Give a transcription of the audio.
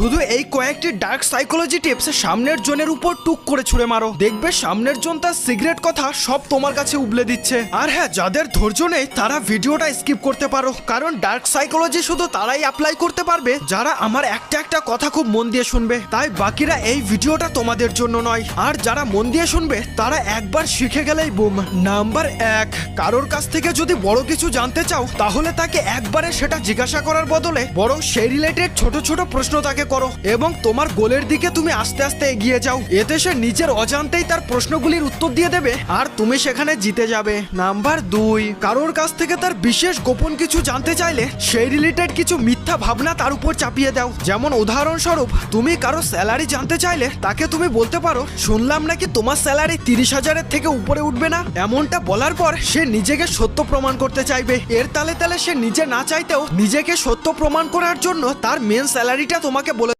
শুধু এই কয়েকটি ডার্ক সাইকোলজি টিপস সামনের জনের উপর টুক করে ছুঁড়ে মারো, দেখবে সামনের জন তার সিক্রেট কথা সব তোমার কাছে উবলে দিচ্ছে। আর হ্যাঁ, যাদের ধৈর্য নেই তারা ভিডিওটা স্কিপ করতে পারো, কারণ ডার্ক সাইকোলজি শুধু তারাই অ্যাপ্লাই করতে পারবে যারা আমার একটা একটা কথা খুব মন দিয়ে শুনবে। তাই বাকিরা এই ভিডিওটা তোমাদের জন্য নয়, আর যারা মন দিয়ে শুনবে তারা একবার শিখে গেলেই বুম। নাম্বার 1, কারোর কাছ থেকে যদি বড় কিছু জানতে চাও তাহলে তাকে একবারে সেটা জিজ্ঞাসা করার বদলে বরং সেই রিলেটেড ছোট ছোট প্রশ্ন তাকে করো এবং তোমার গোলের দিকে তুমি আস্তে আস্তে এগিয়ে যাও। এতে সে নিজের অজান্তেই তার প্রশ্নগুলির উত্তর দিয়ে দেবে আর তুমি সেখানে জিতে যাবে। নাম্বার 2, কারোর কাছ থেকে তার বিশেষ গোপন কিছু জানতে চাইলে সেই রিলেটেড কিছু মিথ্যা ভাবনা তার উপর চাপিয়ে দাও। যেমন উদাহরণস্বরূপ, তুমি কারো স্যালারি জানতে চাইলে তাকে তুমি বলতে পারো, শুনলাম নাকি তোমার স্যালারি 30,000-এর থেকে উপরে উঠবে না। এমনটা বলার পর সে নিজেকে সত্য প্রমাণ করতে চাইবে। এর তালে তালে সে নিজে না চাইতেও নিজেকে সত্য প্রমাণ করার জন্য তার মেন স্যালারিটা তোমাকে